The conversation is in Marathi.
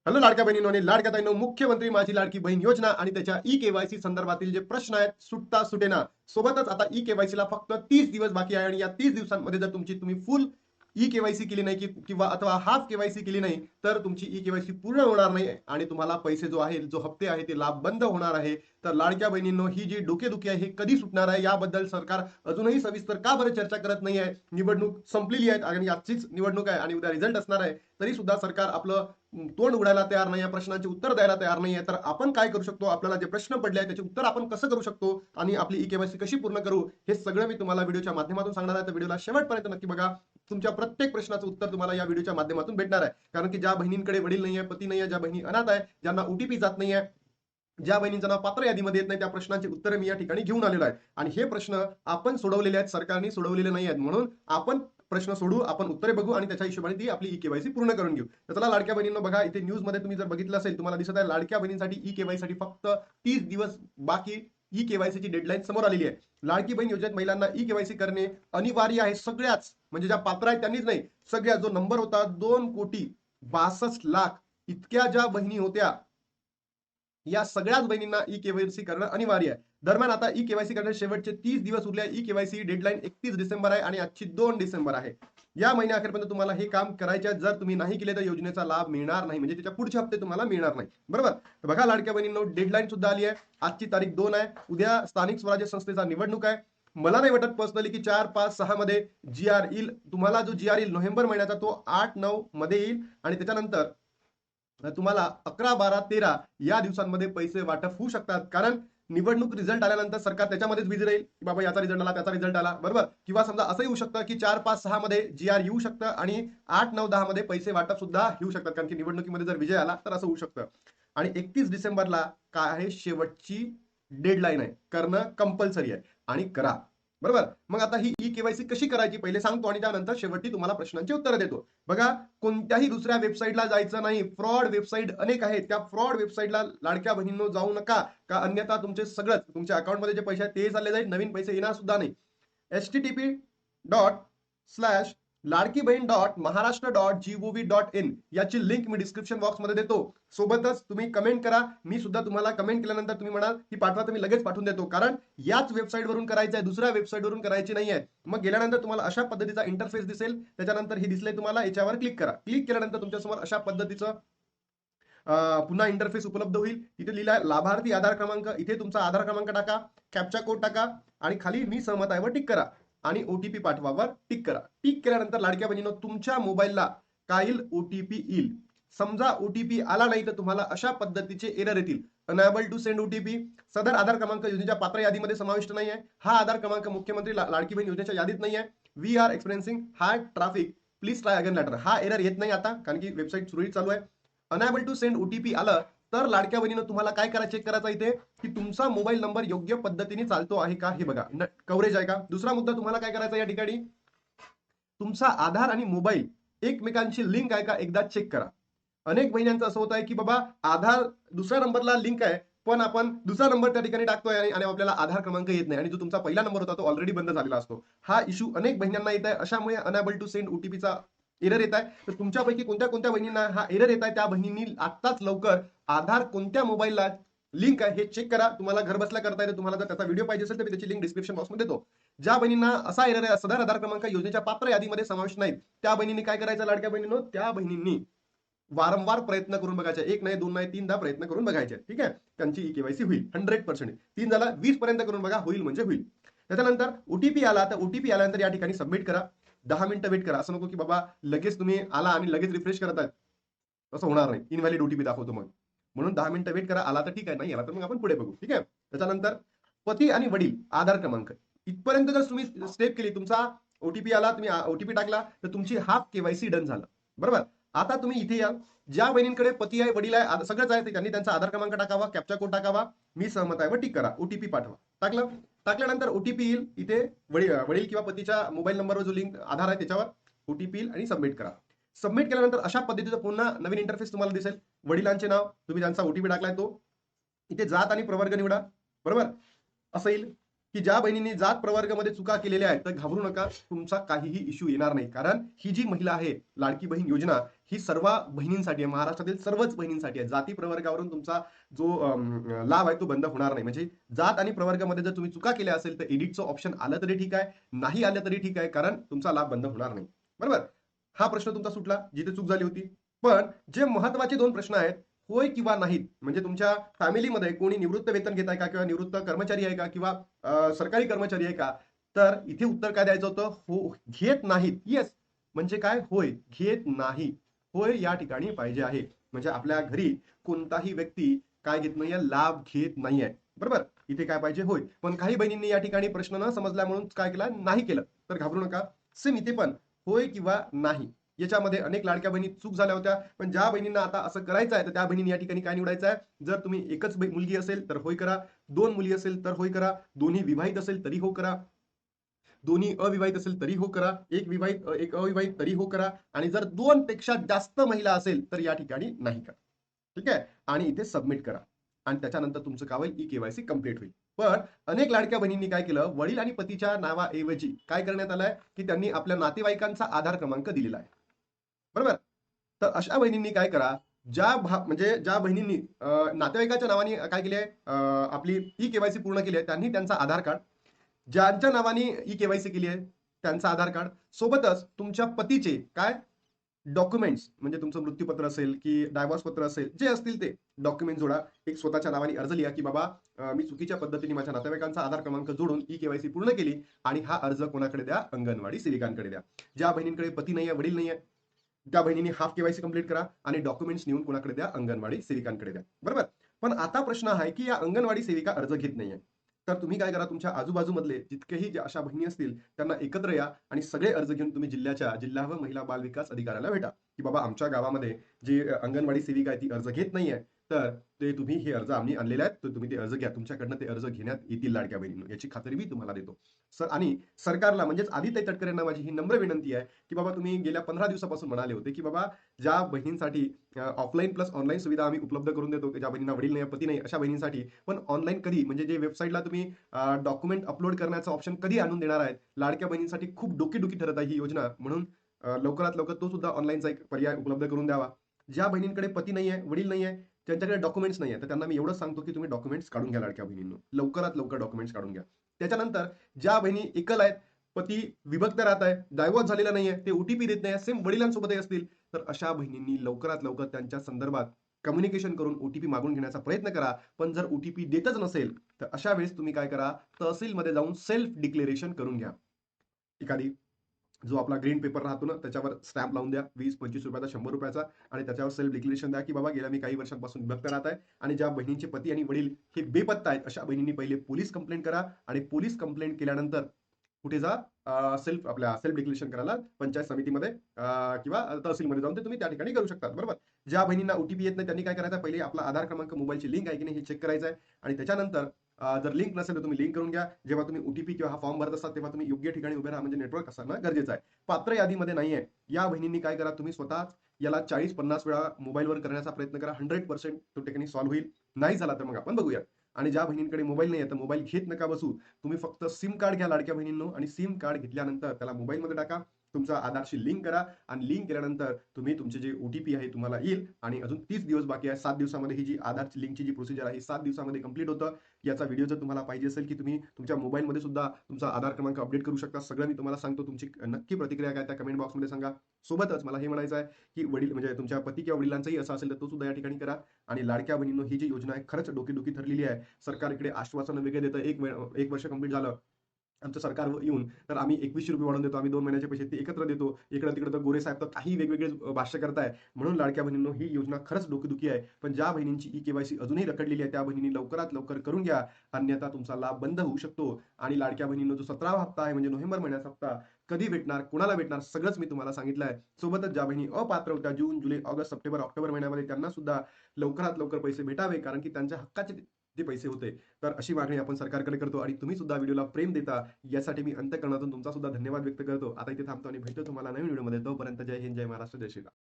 हॅलो लाडक्या बहिणींनो आणि लाडक्या ताईंनो, मुख्यमंत्री माझी लाडकी बहीण योजना आणि त्याच्या ई केवायसी संदर्भातील जे प्रश्न आहेत सुटता सुटेना. सोबतच आता ई केवायसी ला फक्त 30 दिवस बाकी आहे आणि या 30 दिवसांमध्ये जर तुम्ही फुल ई केवायसी केली नाही किंवा अथवा हाफ केवायसी केली नाही तर तुमची ई केवायसी पूर्ण होणार नाही आणि तुम्हाला पैसे जो हप्ते आहे ते लाभ बंद होणार आहे. तर लाडक्या बहिणींनो, ही जी डोकेदुखी आहे हे कधी सुटणार आहे याबद्दल सरकार अजूनही सविस्तर का बरं चर्चा करत नाही आहे. निवडणूक संपलेली आहे आणि आजचीच निवडणूक आहे आणि उद्या रिझल्ट असणार आहे, तरी सुद्धा सरकार आपलं तोंड उघडायला तयार नाही, या प्रश्नांचे उत्तर द्यायला तयार नाहीये. तर आपण काय करू शकतो, आपल्याला जे प्रश्न पडले आहेत त्याचे उत्तर आपण कसं करू शकतो आणि आपली ई केवायसी कशी पूर्ण करू, हे सगळं मी तुम्हाला व्हिडिओच्या माध्यमातून सांगणार आहे. तर व्हिडिओला शेवटपर्यंत नक्की बघा. तुमच्या प्रत्येक प्रश्नाचं उत्तर तुम्हाला या व्हिडिओच्या माध्यमातून भेटणार आहे. कारण की ज्या बहिणींकडे वडील नाहीये, पती नाहीये, ज्या बहिणी अनाथ आहे, ज्यांना ओटीपी जात नाहीये, ज्या बहिणींचं नाव पात्र यादीमध्ये येत नाही, त्या प्रश्नांची उत्तरे मी या ठिकाणी घेऊन आलेलो आहे. आणि हे प्रश्न आपण सोडवलेले आहेत, सरकारने सोडवलेले नाही आहेत. म्हणून आपण प्रश्न सोडू, आपण उत्तरे बघू आणि त्याच्या हिशोबाने ती आपली ई केवायसी पूर्ण करून घेऊ. तर चला लाडक्या बहिणींनो, बघा इथे न्यूज मध्ये तुम्ही जर बघितलं असेल, तुम्हाला दिसत आहे लाडक्या बहिणींसाठी ई केवायसी साठी फक्त 30 दिवस बाकी. ई केवायसी ची डेडलाईन समोर आलेली आहे. लाडकी बहीण योजनेत महिलांना ई केवायसी करणे अनिवार्य आहे. सगळ्याच, म्हणजे ज्या पात्र आहेत त्यांनीच नाही, सगळ्या. जो नंबर होता 2,62,00,000 इतक्या ज्या बहिणी होत्या, या सगळ्याच बहिणींना ई केवायसी करणं अनिवार्य आहे. दरम्यान आता ई केवायसी करण्याचे शेवटचे 30 दिवस उरले. ई केवायसी डेडलाईन 31 डिसेंबर आहे आणि आजची 2 डिसेंबर आहे. या महिन्याअखेरपर्यंत तुम्हाला हे काम करायचे आहे. जर तुम्ही नाही केले तर योजनेचा लाभ मिळणार नाही, म्हणजे त्याच्या पुढचे हप्ते तुम्हाला मिळणार नाही. बरोबर. तर बघा लाडक्या बहिणींनो, डेडलाईन सुद्धा आली आहे. आजची तारीख 2 आहे. उद्या स्थानिक स्वराज्य संस्थेचा निवडणूक आहे. मला नाही वाटत पर्सनली की 4, 5, 6 मध्ये जीआर येईल. तुम्हाला जो जीआर येईल नोव्हेंबर महिन्याचा, तो 8, 9 मध्ये येईल आणि त्याच्यानंतर तुम्हाला 11, 12, 13 या दिवसांमध्ये पैसे वाटप होऊ शकतात. कारण निवडणूक रिझल्ट आल्यानंतर सरकार त्याच्यामध्येच बिझी राहील की बाबा याचा रिझल्ट आला, त्याचा रिझल्ट आला. बरोबर. किंवा समजा असंही होऊ शकतं की 4, 5, 6 मध्ये जीआर येऊ शकतं आणि 8, 9, 10 मध्ये पैसे वाटप सुद्धा येऊ शकतात. कारण की निवडणुकीमध्ये जर विजय आला तर असं होऊ शकतं. आणि 31 डिसेंबरला काय आहे, शेवटची डेडलाईन आहे. करणं कंपल्सरी आहे आणि करा. बरोबर. मग आता ही ई केवायसी कशी करायची पहिले सांगतो आणि त्यानंतर शेवटी तुम्हाला प्रश्नांची उत्तरं देतो. बघा, कोणत्याही दुसऱ्या वेबसाईटला जायचं नाही. फ्रॉड वेबसाईट अनेक आहेत. त्या फ्रॉड वेबसाईटला लाडक्या बहिणींनो जाऊ नका. का अन्यथा तुमचे सगळंच, तुमच्या अकाउंटमध्ये जे पैसे आहेत ते चालले जाईल, नवीन पैसे येणार सुद्धा नाही. http://ladkibahn.maharashtra.gov.in याची लिंक मी डिस्क्रिप्शन बॉक्स मध्ये देतो. सोबतच तुम्ही कमेंट करा. मी सुद्धा तुम्हाला कमेंट केल्यानंतर तुम्ही म्हणाल की पाठवा, तर मी लगेच पाठवून देतो. कारण याच वेबसाईट वरून करायचं आहे, दुसऱ्या वेबसाईट वरून करायची नाही आहे. मग गेल्यानंतर तुम्हाला अशा पद्धतीचा इंटरफेस दिसेल. त्याच्यानंतर हे दिसलंय तुम्हाला, याच्यावर क्लिक करा. क्लिक केल्यानंतर तुमच्यासमोर अशा पद्धतीचं पुन्हा इंटरफेस उपलब्ध होईल. इथे लिहिला लाभार्थी आधार क्रमांक, इथे तुमचा आधार क्रमांक टाका, कॅप्चा कोड टाका आणि खाली मी सहमत आहे वर टिक करा आणि ओटीपी पाठवावर टिक करा. टिक केल्यानंतर लाडक्या बहिणीनो, तुमच्या मोबाईलला काय येईल, ओटीपी येईल. समजा ओटीपी आला नाही तर तुम्हाला अशा पद्धतीचे एरर येतील. अनेबल टू सेंड ओटीपी, सदर आधार क्रमांक योजनेच्या पात्र यादीमध्ये समाविष्ट नाही आहे. हा आधार क्रमांक मुख्यमंत्री लाडकी बहीण योजनेच्या यादीत नाही आहे. We are experiencing high traffic, please try again later. हा एरर येत नाही आता, कारण की वेबसाईट सुरळीत चालू आहे. अनेबल टू सेंड ओटीपी आलं तर लाडक्या बहिणीनं तुम्हाला काय करा, चेक करायचं इथे की तुमचा मोबाईल नंबर योग्य पद्धतीने चालतो आहे का, हे बघा, कव्हरेज आहे का. दुसरा मुद्दा तुम्हाला काय करायचा या ठिकाणी, तुमचा आधार आणि मोबाईल एकमेकांची लिंक आहे का एकदा चेक करा. अनेक महिन्यांचं असं होत आहे की बाबा आधार दुसऱ्या नंबरला लिंक आहे, पण आपण दुसरा नंबर त्या ठिकाणी टाकतोय आणि आपल्याला आधार क्रमांक येत नाही आणि जो तुमचा पहिला नंबर होता तो ऑलरेडी बंद झालेला असतो. हा इश्यू अनेक बहिणींना येत आहे. अशामुळे अनेबल टू सेंड ओटीपीचा एरर येत आहे. तर तुमच्यापैकी कोणत्या कोणत्या बहिणींना हा एरर येत आहे, त्या बहिणींनी आत्ताच लवकर आधार कोणत्या मोबाईलला लिंक आहे हे चेक करा. तुम्हाला घर बसल्या करता येते. तुम्हाला जर त्याचा व्हिडिओ पाहिजे असेल तर मी त्याची लिंक डिस्क्रिप्शन बॉक्समध्ये देतो. ज्या बहिणींना असा एरर आहे, सदर आधार क्रमांक योजनेच्या पात्र यादीमध्ये समाविष्ट नाहीत, त्या बहिणींनी काय करायचं लाडक्या बहिणींनो, त्या बहिणींनी वारंवार प्रयत्न करून बघायचे. एक नाही, दोन नाही, 3दा प्रयत्न करून बघायचे. ठीक आहे. त्यांची ई केवायसी होईल 100%. 3 झाला, 20 पर्यंत करून बघा, होईल म्हणजे होईल. त्याच्यानंतर ओटीपी आला तर ओटीपी आल्यानंतर या ठिकाणी सबमिट करा. 10 मिनिटं वेट करा. असं नको की बाबा लगेच तुम्ही आला आणि लगेच रिफ्रेश करत आहेत, असं होणार नाही. इनव्हॅलिड ओटीपी दाखवतो मग. म्हणून 10 मिनिटं वेट करा. आला तर ठीक आहे, नाही आला तर मग आपण पुढे बघू. ठीक आहे. त्याच्यानंतर पती आणि वडील आधार क्रमांक, इथपर्यंत जर तुम्ही स्टेप केली, तुमचा ओटीपी आला, तुम्ही ओटीपी टाकला, तर तुमची हाफ केवायसी डन झालं. बरोबर. आता तुम्ही इथे या. ज्या बहिणींकडे पती आहे, वडील आहे, सगळंच आहे, त्यांनी त्यांचा आधार क्रमांक टाकावा, कॅप्चा कोड टाकावा, मी सहमत आहे व टिक करा, ओटीपी पाठवा. टाकलं. टाकल्यानंतर ओटीपी येईल. इथे वडील किंवा पतीच्या मोबाईल नंबरवर जो लिंक आधार आहे त्याच्यावर ओटीपी येईल आणि सबमिट करा. सबमिट केल्यानंतर अशा पद्धतीचं पुन्हा नवीन इंटरफेस तुम्हाला दिसेल. वडिलांचे नाव, तुम्ही ज्यांचा ओटीपी टाकलाय तो, इथे जात आणि प्रवर्ग निवडा. बरोबर. असं येईल. की ज्या बहिणींनी जात प्रवर्गामध्ये चुका केलेल्या आहेत तर घाबरू नका, तुमचा काहीही इश्यू येणार नाही. कारण ही जी महिला आहे, लाडकी बहीण योजना, ही सर्व बहिणींसाठी आहे, महाराष्ट्रातील सर्वच बहिणींसाठी आहे. जाती प्रवर्गावरून तुमचा जो लाभ आहे तो बंद होणार नाही. म्हणजे जात आणि प्रवर्गामध्ये जर तुम्ही चुका केल्या असेल तर एडिटचं ऑप्शन आलं तरी ठीक आहे, नाही आलं तरी ठीक आहे, कारण तुमचा लाभ बंद होणार नाही. बरोबर. हा प्रश्न तुमचा सुटला जिथे चूक झाली होती. पण जे महत्वाचे 2 प्रश्न आहेत, होय किंवा नाहीत, म्हणजे तुमच्या फॅमिलीमध्ये कोणी निवृत्त वेतन घेत आहे का, किंवा निवृत्त कर्मचारी आहे का, किंवा सरकारी कर्मचारी आहे का, तर इथे उत्तर काय द्यायचं होतं, हो घेत नाहीत. येस म्हणजे काय, होय घेत नाही. होय या ठिकाणी पाहिजे आहे. म्हणजे आपल्या घरी कोणताही व्यक्ती काय घेत नाहीये, लाभ घेत नाहीये. बरोबर. इथे काय पाहिजे, होय. पण काही बहिणींनी या ठिकाणी प्रश्न न समजल्या म्हणून काय केलं, नाही केलं. तर घाबरू नका. सेम इथे पण होय किंवा नाही, याच्यामध्ये अनेक लाडक्या बहिणी चूक झाल्या होत्या. पण ज्या बहिणींना आता असं करायचं आहे तर त्या बहिणींनी या ठिकाणी काय निवडायचं आहे, जर तुम्ही एकच मुलगी असेल तर होय करा, 2 मुली असेल तर होय करा, दोन्ही विवाहित असेल तरी हो करा, दोन्ही अविवाहित असेल तरी हो करा, एक विवाहित एक अविवाहित तरी हो करा, आणि जर 2 पेक्षा जास्त महिला असेल तर या ठिकाणी नाही करा. ठीक आहे. आणि इथे सबमिट करा, आणि त्याच्यानंतर तुमचं काय होईल, ई-केवायसी कंप्लीट होईल. पण अनेक लाडक्या बहिणींनी काय केलं, वडील आणि पतीच्या नावाऐवजी काय करण्यात आलंय, की त्यांनी आपल्या नातेवाईकांचा आधार क्रमांक दिलेला आहे. बरोबर. तर अशा बहिणींनी काय करा, म्हणजे ज्या बहिणींनी नातेवाईकाच्या नावाने काय केली आहे, आपली ई-केवायसी पूर्ण केली आहे, त्यांनी त्यांचा आधार कार्ड, ज्यांच्या नावाने ई-केवायसी केली आहे त्यांचा आधार कार्ड, सोबतच तुमच्या पतीचे काय डॉक्युमेंट्स, म्हणजे तुमचं मृत्यूपत्र असेल की डायव्होर्स पत्र असेल, जे असतील ते डॉक्युमेंट जोडा. एक स्वतःच्या नावाने अर्ज लिहा, की बाबा मी चुकीच्या पद्धतीने माझ्या नातेवाईकांचा आधार क्रमांक जोडून ई-केवायसी पूर्ण केली, आणि हा अर्ज कोणाकडे द्या, अंगणवाडी सेविकांकडे द्या. ज्या बहिणींकडे पती नाहीये, वडील नाहीये, त्या बहिणींनी हाफ केवायसी कंप्लीट करा, आणि डॉक्युमेंट्स नेऊन कोणाकडे द्या, अंगणवाडी सेविकांकडे द्या. बरोबर. पण आता प्रश्न आहे की या अंगणवाडी सेविका अर्ज घेत नाहीये. तर तुम्ही काय करा, तुमच्या आजूबाजूमधले जितकेही अशा बहिणी असतील त्यांना एकत्र या, आणि सगळे अर्ज घेऊन तुम्ही जिल्हा व महिला बाल विकास अधिकाऱ्याला भेटा, की बाबा आमच्या गावामध्ये जी अंगणवाडी सेविका आहे ती अर्ज घेत नाहीये, तर ते तुम्ही हे अर्ज आम्ही आणलेले आहेत, तर तुम्ही ते अर्ज घ्या. तुमच्याकडनं ते अर्ज घेण्यात येतील लाडक्या बहिणींनो, याची खात्री मी तुम्हाला देतो. सर, आणि सरकारला म्हणजेच आदित्य तटकरे यांना माझी ही नम्र विनंती आहे, की बाबा तुम्ही गेल्या 15 दिवसापासून म्हणाले होते, की बाबा ज्या बहिणींसाठी ऑफलाईन प्लस ऑनलाईन सुविधा आम्ही उपलब्ध करून देतो, की ज्या बहिणींना वडील नाही, पती नाही, अशा बहिणींसाठी. पण ऑनलाईन कधी, म्हणजे जे वेबसाईटला तुम्ही डॉक्युमेंट अपलोड करण्याचा ऑप्शन कधी आणून देणार आहेत? लाडक्या बहिणींसाठी खूप डोकेदुखी ठरत आहे ही योजना. म्हणून लवकरात लवकर तो सुद्धा ऑनलाईनचा एक पर्याय उपलब्ध करून द्यावा. ज्या बहिणींकडे पती नाहीये, वडील नाहीये, त्यांच्याकडे डॉक्युमेंट्स नाहीये, तर त्यांना मी एवढंच सांगतो, की तुम्ही डॉक्युमेंट्स काढून घ्या लाडक्या बहिणींनो. लवकरात लवकर डॉक्युमेंट्स काढून घ्या. त्याच्यानंतर ज्या बहिणी एकल आहेत, पती विभक्त राहत आहे, डायव्होर्स झालेला नाहीये, ते ओटीपी देत नाही, सेम वडिलांसोबतही असतील, तर अशा बहिणींनी लवकरात लवकर त्यांच्या संदर्भात कम्युनिकेशन करून ओटीपी मागून घेण्याचा प्रयत्न करा. पण जर ओटीपी देतच नसेल, तर अशा वेळेस तुम्ही काय करा, तहसीलमध्ये जाऊन सेल्फ डिक्लेरेशन करून घ्या. एखादी जो आपला ग्रीन पेपर राहतो ना, त्याच्यावर स्टॅम्प लावून द्या, 20-25 रुपयाचा, 100 रुपयाचा, आणि त्याच्यावर सेल्फ डिक्लेरेशन द्या, की बाबा गेल्या मी काही वर्षांपासून विभक्त राहत आहे, आणि ज्या बहिणींचे पती आणि वडील हे बेपत्ता आहेत, अशा बहिणींनी पहिले पोलीस कंप्लेंट करा, आणि पोलीस कंप्लेंट केल्यानंतर कुठे जा, सेल्फ डिक्लेरेशन करायला पंचायत समितीमध्ये किंवा तहसीलमध्ये जाऊन ते तुम्ही त्या ठिकाणी करू शकता. बरोबर. ज्या बहिणींना ओटीपी येत नाही त्यांनी काय करायचं, पहिले आपला आधार क्रमांक, मोबाईलची लिंक आहे की नाही हे चेक करायचं आहे, आणि त्याच्यानंतर जर लिंक नसेल तर तुम्ही लिंक करून घ्या. जेव्हा तुम्ही ओटीपी किंवा हा फॉर्म भरत असता तेव्हा तुम्ही योग्य ठिकाणी उभे राहा, म्हणजे नेटवर्क असणं गरजेचं आहे. पात्र यादीमध्ये नाहीये या बहिणींनी काय करा, तुम्ही स्वतःच याला 40-50 वेळा मोबाईलवर करण्याचा प्रयत्न करा. 100% तो टेक्निक सॉल्व्ह होईल. नाही झाला तर मग आपण बघूया. आणि ज्या बहिणींकडे मोबाईल नाही आहे तर मोबाईल घेत नका बसू. तुम्ही फक्त सिम कार्ड घ्या लाडक्या बहिणींनो, आणि सिम कार्ड घेतल्यानंतर त्याला मोबाईलमध्ये टाका. तुमचा आधारशी लिंक करा, आणि लिंक केल्यानंतर तुम्ही तुमचे जे ओटीपी आहे तुम्हाला येईल, आणि अजून 30 दिवस बाकी आहे. 7 दिवसामध्ये ही जी आधार लिंकची जी प्रोसिजर आहे 7 दिवसामध्ये कंप्लीट होतं. याचा व्हिडिओ जर तुम्हाला पाहिजे असेल, की तुम्ही तुमच्या मोबाईलमध्ये सुद्धा तुमचा आधार क्रमांक अपडेट करू शकता, सगळं मी तुम्हाला सांगतो. तुमची नक्की प्रतिक्रिया काय त्या कमेंट बॉक्समध्ये सांगा. सोबतच मला हे म्हणायचं आहे, की वडील म्हणजे तुमच्या पती किंवा वडिलांचंही असं असेल तर तो सुद्धा या ठिकाणी करा. आणि लाडक्या बहिणींनो, ही जी योजना आहे खरंच डोकेदुखी ठरलेली आहे. सरकार इकडे आश्वासनं वेगळे देतं. 1 वर्ष कंप्लीट झालं आमचं सरकार येऊन, तर आम्ही ₹2100 वाढवून देतो. आम्ही 2 महिन्याचे पैसे ते एकत्र देतो. इकडं-तिकडं तर गोरे साहेब तर काही वेगवेगळे भाष्य करताय. म्हणून लाडक्या बहिणींनो, ही योजना खरंच डोकेदुखी आहे. पण ज्या बहिणींची ई-केवायसी अजूनही रखडलेली आहे, त्या बहिणींनी लवकरात लवकर करून घ्या. अन्यथा तुमचा लाभ बंद होऊ शकतो. आणि लाडक्या बहिणींनो, जो 17वा हप्ता आहे, म्हणजे नोव्हेंबर महिन्याचा हप्ता कधी भेटणार, कुणाला भेटणार, सगळंच मी तुम्हाला सांगितलं आहे. सोबतच ज्या बहिणी अपात्र होत्या जून, जुलै, ऑगस्ट, सप्टेंबर, ऑक्टोबर महिन्यामध्ये, त्यांना सुद्धा लवकरात लवकर पैसे भेटावे, कारण की त्यांच्या हक्काचे ते पैसे होते. तर अशी मागणी आपण सरकारकडे करतो, आणि तुम्ही सुद्धा व्हिडिओला प्रेम देता यासाठी मी अंतःकरणातून तुमचा सुद्धा धन्यवाद व्यक्त करतो. आता इथे थांबतो आणि भेटतो तुम्हाला नवीन व्हिडिओमध्ये. तोपर्यंत जय हिंद, जय महाराष्ट्र, जय श्रीराम.